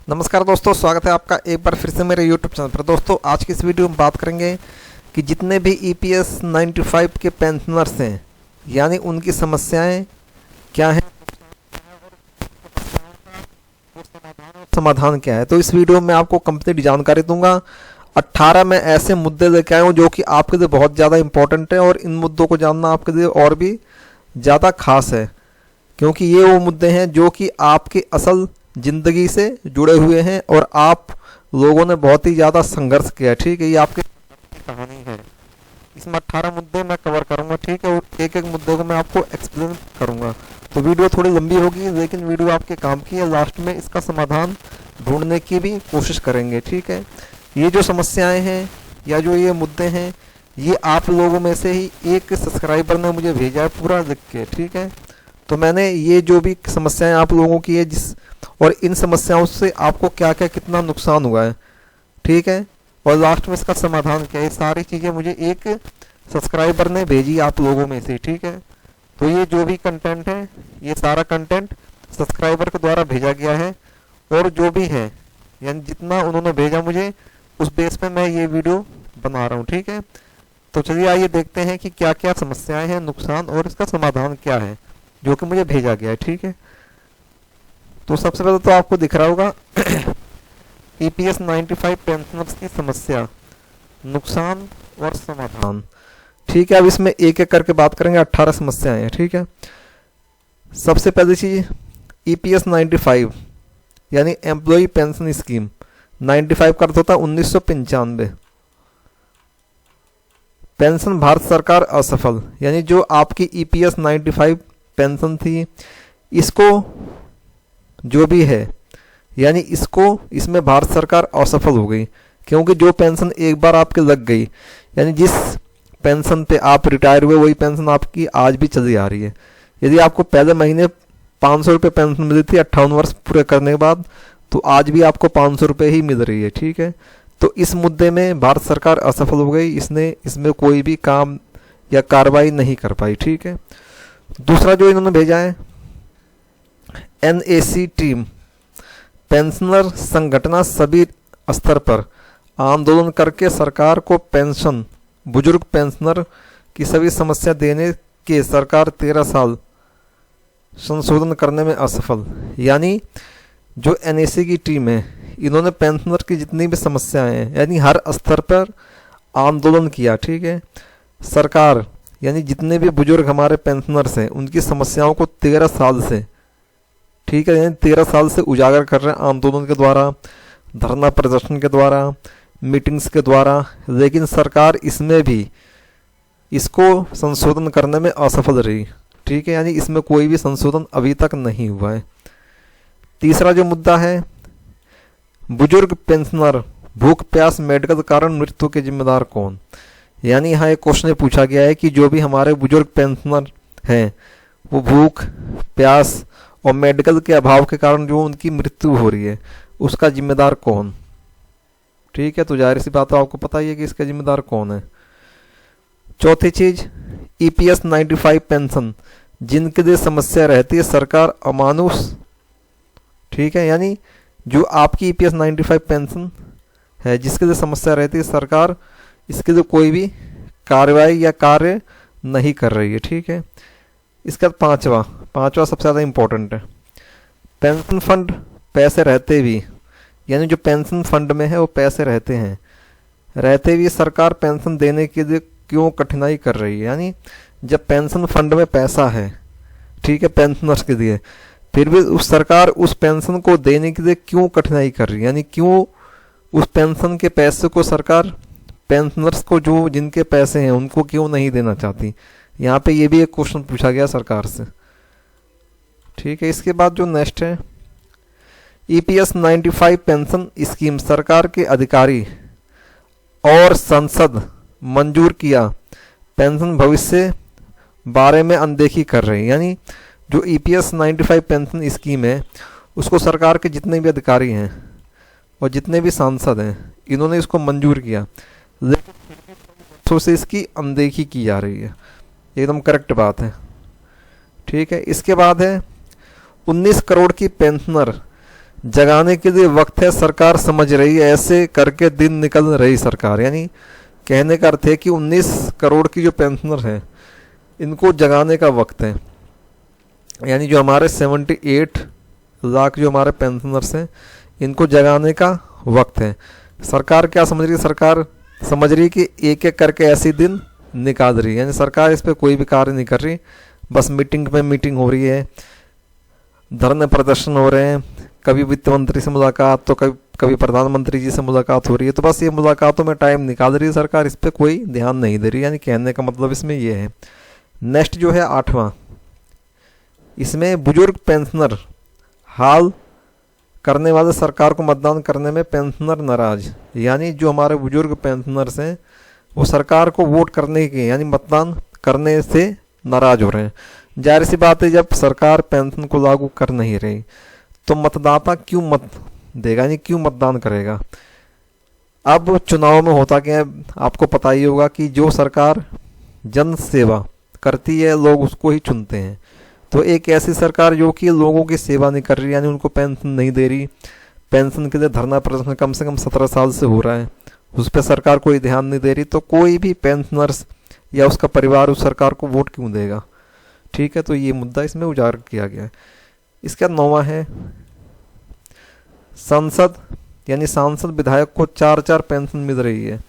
नमस्कार दोस्तों, स्वागत है आपका एक बार फिर से मेरे यूट्यूब चैनल पर। दोस्तों, आज की इस वीडियो में बात करेंगे कि जितने भी EPS 95 के पेंशनर्स हैं, यानी उनकी समस्याएं क्या हैं, समाधान क्या है। तो इस वीडियो में आपको कंप्लीट जानकारी दूंगा। 18 में ऐसे मुद्दे लेके आए हूँ जो कि आपके लिए बहुत ज़्यादा इंपॉर्टेंट है और इन मुद्दों को जानना आपके लिए और भी ज़्यादा खास है, क्योंकि ये वो मुद्दे हैं जो कि आपकी असल ज़िंदगी से जुड़े हुए हैं और आप लोगों ने बहुत ही ज़्यादा संघर्ष किया है। ठीक है, ये आपकी कहानी है। इसमें 18 मुद्दे मैं कवर करूंगा, ठीक है, और एक एक मुद्दे को मैं आपको एक्सप्लेन करूंगा। तो वीडियो थोड़ी लंबी होगी, लेकिन वीडियो आपके काम की है। लास्ट में इसका समाधान ढूंढने की भी कोशिश करेंगे। ठीक है, ये जो समस्याएं हैं या जो ये मुद्दे हैं, ये आप लोगों में से ही एक सब्सक्राइबर ने मुझे भेजा है पूरा लिख के। ठीक है, तो मैंने ये जो भी समस्याएं आप लोगों की है और इन समस्याओं से आपको क्या क्या कितना नुकसान हुआ है, ठीक है, और लास्ट में इसका समाधान क्या है, ये सारी चीज़ें मुझे एक सब्सक्राइबर ने भेजी आप लोगों में से। ठीक है, तो ये जो भी कंटेंट है, ये सारा कंटेंट सब्सक्राइबर के द्वारा भेजा गया है और जो भी है यानी जितना उन्होंने भेजा मुझे, उस बेस पे मैं ये वीडियो बना रहा हूँ। ठीक है, तो चलिए आइए देखते हैं कि क्या क्या समस्याएं हैं, नुकसान और इसका समाधान क्या है जो कि मुझे भेजा गया है। ठीक है, तो सबसे पहले तो आपको दिख रहा होगा EPS 95 पेंशनर्स की समस्या, नुकसान और समाधान। ठीक है, अब इसमें एक एक करके बात करेंगे। 18 समस्याएं हैं। ठीक है, सबसे पहली चीज EPS 95 यानी एम्प्लॉय पेंशन स्कीम। 95 का अर्थ होता है 1995। पेंशन भारत सरकार असफल, यानी जो आपकी EPS 95 पेंशन थी, इसको जो भी है यानी इसमें भारत सरकार असफल हो गई, क्योंकि जो पेंशन एक बार आपके लग गई, यानी जिस पेंशन पे आप रिटायर हुए वही पेंशन आपकी आज भी चली आ रही है। यदि आपको पहले महीने 500 रुपये पेंशन मिली थी 58 वर्ष पूरे करने के बाद, तो आज भी आपको 500 रुपये ही मिल रही है। ठीक है, तो इस मुद्दे में भारत सरकार असफल हो गई, इसमें कोई भी काम या कार्रवाई नहीं कर पाई। ठीक है, दूसरा जो इन्होंने भेजा है NAC टीम, पेंशनर संगठन सभी स्तर पर आंदोलन करके सरकार को पेंशन, बुजुर्ग पेंशनर की सभी समस्या देने के सरकार 13 साल संशोधन करने में असफल। यानी जो NAC की टीम है, इन्होंने पेंशनर की जितनी भी समस्याएं हैं यानी हर स्तर पर आंदोलन किया। ठीक है, सरकार यानी जितने भी बुजुर्ग हमारे पेंशनर्स हैं उनकी समस्याओं को 13 साल से, ठीक है, यानी 13 साल से उजागर कर रहे हैं आंदोलन के द्वारा, धरना प्रदर्शन के द्वारा, मीटिंग्स के द्वारा, लेकिन सरकार इसमें भी इसको संशोधन करने में असफल रही। ठीक है, यानी इसमें कोई भी संशोधन अभी तक नहीं हुआ है। तीसरा जो मुद्दा है, बुजुर्ग पेंशनर भूख प्यास मेडिकल कारण मृत्यु के जिम्मेदार कौन। यानी यहाँ एक क्वेश्चन पूछा गया है कि जो भी हमारे बुजुर्ग पेंशनर हैं वो भूख प्यास और मेडिकल के अभाव के कारण जो उनकी मृत्यु हो रही है, उसका जिम्मेदार कौन। ठीक है, तो जाहिर सी बात है, आपको पता ही है कि इसका जिम्मेदार कौन है। चौथी चीज, EPS 95 पेंशन जिनके लिए समस्या रहती है सरकार अमानुष। ठीक है, यानी जो आपकी EPS 95 पेंशन है जिसके लिए समस्या रहती है, सरकार इसके लिए कोई भी कार्रवाई या कार्य नहीं कर रही है। ठीक है, इसका पांचवा सबसे ज़्यादा इम्पोर्टेंट है, पेंशन फंड पैसे रहते भी, यानी जो पेंशन फंड में है वो पैसे रहते भी सरकार पेंशन देने के लिए क्यों कठिनाई कर रही है। यानी जब पेंशन फंड में पैसा है, ठीक है, पेंशनर्स के लिए, फिर भी उस सरकार उस पेंशन को देने के लिए क्यों कठिनाई कर रही है, यानी क्यों उस पेंशन के पैसे को सरकार पेंशनर्स को जो जिनके पैसे हैं उनको क्यों नहीं देना चाहती। यहाँ पे ये भी एक क्वेश्चन पूछा गया सरकार से। ठीक है, इसके बाद जो नेक्स्ट है, EPS 95 पेंशन स्कीम सरकार के अधिकारी और संसद मंजूर किया पेंशन भविष्य बारे में अनदेखी कर रहे हैं। यानी जो EPS 95 पेंशन स्कीम है उसको सरकार के जितने भी अधिकारी हैं और जितने भी सांसद हैं, इन्होंने इसको मंजूर किया, लेकिन से इसकी अनदेखी की जा रही है। एकदम करेक्ट बात है। ठीक है, इसके बाद है 19 करोड़ की पेंशनर जगाने के लिए वक्त है, सरकार समझ रही है, ऐसे करके दिन निकल रही सरकार। यानी कहने का अर्थ है कि 19 करोड़ की जो पेंशनर हैं इनको जगाने का वक्त है। यानी जो हमारे 78 लाख जो हमारे पेंशनर्स हैं इनको जगाने का वक्त है। सरकार क्या समझ रही है? सरकार समझ रही है कि एक एक करके ऐसे दिन निकाल रही है। यानी सरकार इस पर कोई भी कार्य नहीं कर रही, बस मीटिंग में मीटिंग हो रही है, धरने प्रदर्शन हो रहे हैं, कभी वित्त मंत्री से मुलाकात तो कभी प्रधानमंत्री जी से मुलाकात हो रही है। तो बस ये मुलाकातों में टाइम निकाल रही है सरकार, इस पर कोई ध्यान नहीं दे रही। यानी कहने का मतलब इसमें ये है। नेक्स्ट जो है 8वां, इसमें बुजुर्ग पेंशनर हाल करने वाले सरकार को मतदान करने में पेंशनर नाराज। यानी जो हमारे बुजुर्ग पेंशनर्स हैं वो सरकार को वोट करने के यानी मतदान करने से नाराज हो रहे हैं। जाहिर सी बात है, जब सरकार पेंशन को लागू कर नहीं रही तो मतदाता क्यों मत देगा, यानी क्यों मतदान करेगा। अब चुनाव में होता क्या है, आपको पता ही होगा कि जो सरकार जन सेवा करती है लोग उसको ही चुनते हैं। तो एक ऐसी सरकार जो कि लोगों की सेवा नहीं कर रही, यानी उनको पेंशन नहीं दे रही, पेंशन के लिए धरना प्रदर्शन कम से कम 17 साल से हो रहा है, उस पर सरकार कोई ध्यान नहीं दे रही, तो कोई भी पेंशनर्स या उसका परिवार उस सरकार को वोट क्यों देगा। ठीक है, तो ये मुद्दा इसमें उजागर किया गया है। इसका 9वां है संसद, यानी सांसद विधायक को 4-4 पेंशन मिल रही है।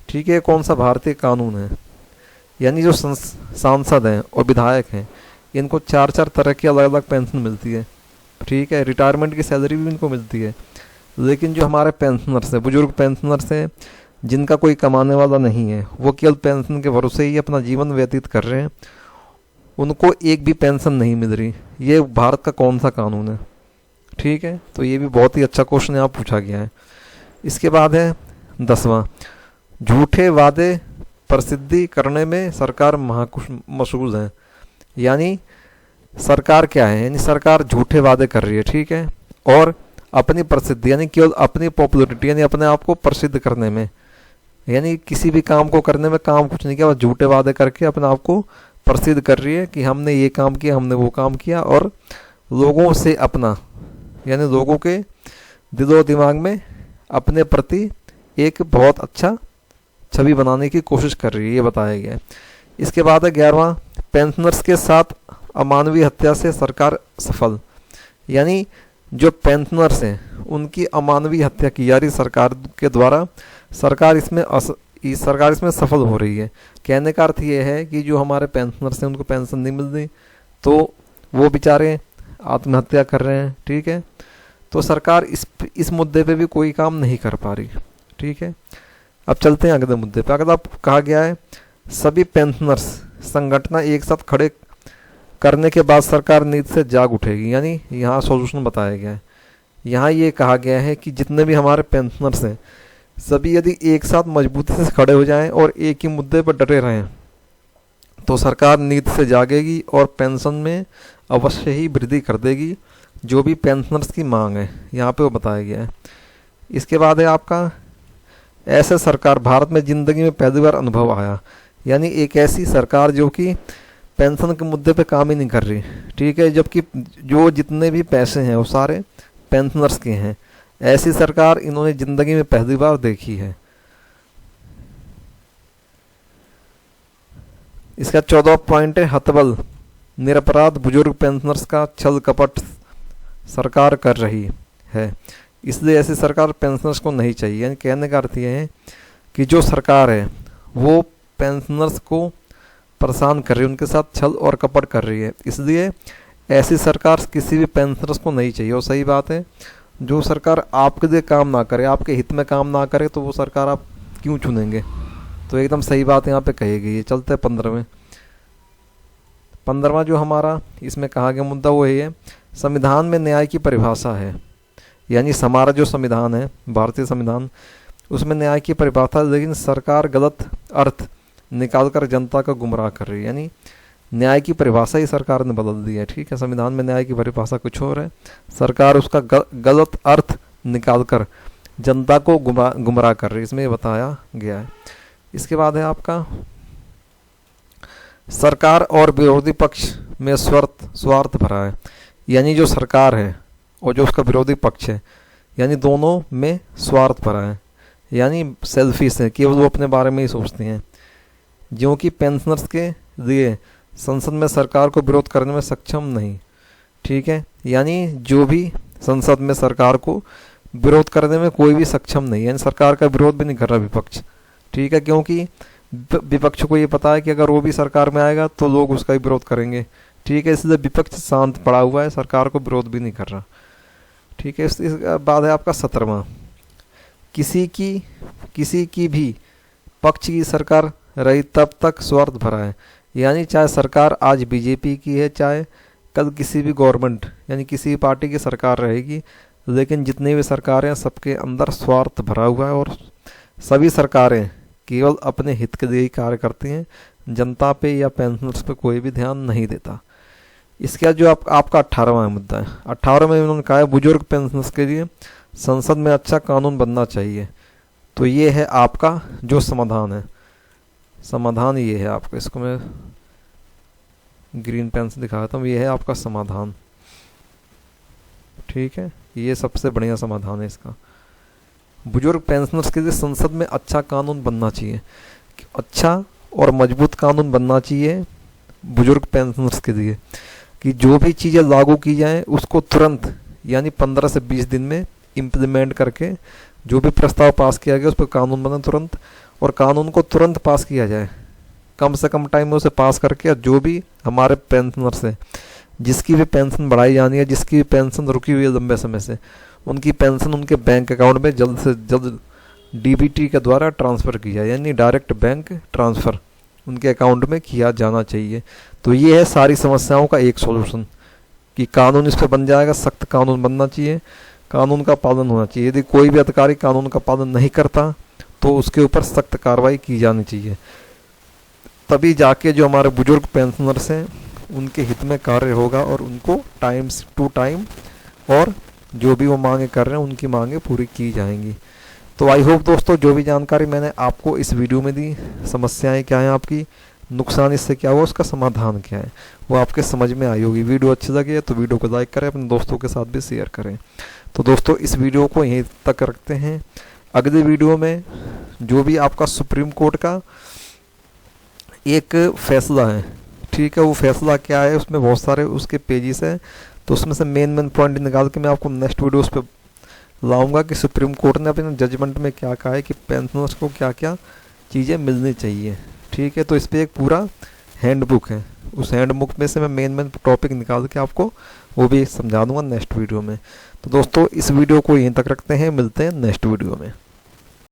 ठीक है, कौन सा भारतीय कानून है। यानी जो सांसद हैं और विधायक हैं इनको 4-4 तरह की अलग अलग पेंशन मिलती है। ठीक है, रिटायरमेंट की सैलरी भी इनको मिलती है। लेकिन जो हमारे पेंशनर्स हैं, बुजुर्ग पेंशनर्स हैं, जिनका कोई कमाने वाला नहीं है, वो केवल पेंशन के भरोसे ही अपना जीवन व्यतीत कर रहे हैं, उनको एक भी पेंशन नहीं मिल रही। ये भारत का कौन सा कानून है। ठीक है, तो ये भी बहुत ही अच्छा क्वेश्चन यहाँ पूछा गया है। इसके बाद है 10वां, झूठे वादे प्रसिद्धि करने में सरकार मशगूल है। यानी सरकार क्या है, यानी सरकार झूठे वादे कर रही है। ठीक है, और अपनी प्रसिद्धि यानी केवल अपनी पॉपुलैरिटी यानी अपने आप को प्रसिद्ध करने में, यानी किसी भी काम को करने में काम कुछ नहीं किया, बस झूठे वादे करके अपने आप को प्रसिद्ध कर रही है कि हमने ये काम किया, हमने वो काम किया, और लोगों से अपना यानी लोगों के दिलो दिमाग में अपने प्रति एक बहुत अच्छा छवि बनाने की कोशिश कर रही है, ये बताया गया है। इसके बाद है 11वां, पेंशनर्स के साथ अमानवीय हत्या से सरकार सफल। यानी जो पेंशनर्स हैं उनकी अमानवीय हत्या की जा रही सरकार के द्वारा, सरकार इसमें सफल हो रही है। कहने का अर्थ ये है कि जो हमारे पेंशनर्स हैं उनको पेंशन नहीं मिल रही तो वो बेचारे आत्महत्या कर रहे हैं। ठीक है, तो सरकार इस मुद्दे पे भी कोई काम नहीं कर पा रही। ठीक है, अब चलते हैं अगले मुद्दे पे। अगला कहा गया है सभी पेंशनर्स संगठन एक साथ खड़े करने के बाद सरकार नींद से जाग उठेगी। यानी यहाँ सॉल्यूशन बताया गया है। यहाँ ये कहा गया है कि जितने भी हमारे पेंशनर्स हैं सभी यदि एक साथ मजबूती से खड़े हो जाएं और एक ही मुद्दे पर डटे रहें तो सरकार नींद से जागेगी और पेंशन में अवश्य ही वृद्धि कर देगी, जो भी पेंशनर्स की मांग है यहाँ पे वो बताया गया है। इसके बाद है आपका ऐसे सरकार भारत में ज़िंदगी में पहली बार अनुभव आया। यानी एक ऐसी सरकार जो कि पेंशन के मुद्दे पे काम ही नहीं कर रही। ठीक है, जबकि जो जितने भी पैसे हैं वो सारे पेंशनर्स के हैं। ऐसी सरकार इन्होंने ज़िंदगी में पहली बार देखी है। इसका 14वां पॉइंट है हतबल निरपराध बुजुर्ग पेंशनर्स का छल कपट सरकार कर रही है, इसलिए ऐसी सरकार पेंशनर्स को नहीं चाहिए। यानी कहने का अर्थ ये है कि जो सरकार है वो पेंशनर्स को परेशान कर रही है, उनके साथ छल और कपट कर रही है, इसलिए ऐसी सरकार किसी भी पेंशनर्स को नहीं चाहिए। और सही बात है, जो सरकार आपके लिए काम ना करे, आपके हित में काम ना करे, तो वो सरकार आप क्यों चुनेंगे। तो एकदम सही बात यहाँ पे कही गई है। चलते हैं 15वां जो हमारा इसमें कहा गया मुद्दा वो है संविधान में न्याय की परिभाषा है। यानी हमारा जो संविधान है भारतीय संविधान उसमें न्याय की परिभाषा, लेकिन सरकार गलत अर्थ निकालकर जनता को गुमराह कर रही है। यानी न्याय की परिभाषा ही सरकार ने बदल दी है। ठीक है, संविधान में न्याय की परिभाषा कुछ और है, सरकार उसका गलत अर्थ निकालकर जनता को गुमराह कर रही है, इसमें बताया गया है। इसके बाद है आपका सरकार और विरोधी पक्ष में स्वार्थ भरा है। यानी जो सरकार है और जो उसका विरोधी पक्ष है, यानी दोनों में स्वार्थ भरा है, यानी सेल्फिश है, केवल वो अपने बारे में ही सोचते हैं। जो कि पेंशनर्स के लिए संसद में सरकार को विरोध करने में सक्षम नहीं। ठीक है, यानी जो भी संसद में सरकार को विरोध करने में कोई भी सक्षम नहीं है, यानी सरकार का विरोध भी नहीं कर रहा विपक्ष। ठीक है, क्योंकि विपक्ष को ये पता है कि अगर वो भी सरकार में आएगा तो लोग उसका ही विरोध करेंगे। ठीक है, इसलिए विपक्ष शांत पड़ा हुआ है, सरकार को विरोध भी नहीं कर रहा। ठीक है, इस बाद है आपका 17वां, किसी की भी पक्ष की सरकार रही तब तक स्वार्थ भरा है। यानी चाहे सरकार आज बीजेपी की है, चाहे कल किसी भी गवर्नमेंट यानी किसी भी पार्टी की सरकार रहेगी, लेकिन जितनी भी सरकारें हैं सबके अंदर स्वार्थ भरा हुआ है और सभी सरकारें केवल अपने हित के लिए ही कार्य करती हैं, जनता पे या पेंशनर्स पे कोई भी ध्यान नहीं देता। इसके बाद जो आपका 18वां मुद्दा है, 18वें में उन्होंने कहा है बुजुर्ग पेंशनर्स के लिए संसद में अच्छा कानून बनना चाहिए। तो ये है आपका जो समाधान है, समाधान ये है आपका, इसको मैं ग्रीन पेन से दिखाता हूँ, ये है आपका समाधान। ठीक है, ये सबसे बढ़िया समाधान है इसका। बुजुर्ग पेंशनर्स के लिए संसद में अच्छा कानून बनना चाहिए, अच्छा और मजबूत कानून बनना चाहिए बुजुर्ग पेंशनर्स के लिए, कि जो भी चीज़ें लागू की जाएं उसको तुरंत यानी 15 से 20 दिन में इम्प्लीमेंट करके जो भी प्रस्ताव पास किया गया उस पर कानून बने तुरंत, और कानून को तुरंत पास किया जाए, कम से कम टाइम में उसे पास करके जो भी हमारे पेंशनर्स हैं, जिसकी भी पेंशन बढ़ाई जानी है, जिसकी भी पेंशन रुकी हुई है लंबे समय से, उनकी पेंशन उनके बैंक अकाउंट में जल्द से जल्द डीबीटी के द्वारा ट्रांसफ़र की जाए, यानी डायरेक्ट बैंक ट्रांसफ़र उनके अकाउंट में किया जाना चाहिए। तो ये है सारी समस्याओं का एक सॉल्यूशन कि कानून इस पर बन जाएगा, सख्त कानून बनना चाहिए, कानून का पालन होना चाहिए। यदि कोई भी अधिकारी कानून का पालन नहीं करता तो उसके ऊपर सख्त कार्रवाई की जानी चाहिए, तभी जाके जो हमारे बुजुर्ग पेंशनर्स हैं उनके हित में कार्य होगा और उनको टाइम टू टाइम और जो भी वो मांगे कर रहे हैं उनकी मांगे पूरी की जाएंगी। तो आई होप दोस्तों जो भी जानकारी मैंने आपको इस वीडियो में दी, समस्याएं क्या हैं आपकी, नुकसान इससे क्या हुआ, उसका समाधान क्या है, वो आपके समझ में आई होगी। वीडियो अच्छी लगी है तो वीडियो को लाइक करें, अपने दोस्तों के साथ भी शेयर करें। तो दोस्तों इस वीडियो को यहीं तक रखते हैं। अगले वीडियो में जो भी आपका सुप्रीम कोर्ट का एक फैसला है, ठीक है, वो फैसला क्या है, उसमें बहुत सारे उसके पेजेस हैं, तो उसमें से मेन पॉइंट निकाल के मैं आपको नेक्स्ट वीडियो उस पर लाऊंगा कि सुप्रीम कोर्ट ने अपने जजमेंट में क्या कहा है कि पेंशनर्स को क्या क्या चीज़ें मिलनी चाहिए। ठीक है, तो इस पर एक पूरा हैंडबुक है, उस हैंडबुक में से मैं मेन टॉपिक निकाल के आपको वो भी समझा दूंगा नेक्स्ट वीडियो में। तो दोस्तों इस वीडियो को यहीं तक रखते हैं, मिलते हैं नेक्स्ट वीडियो में।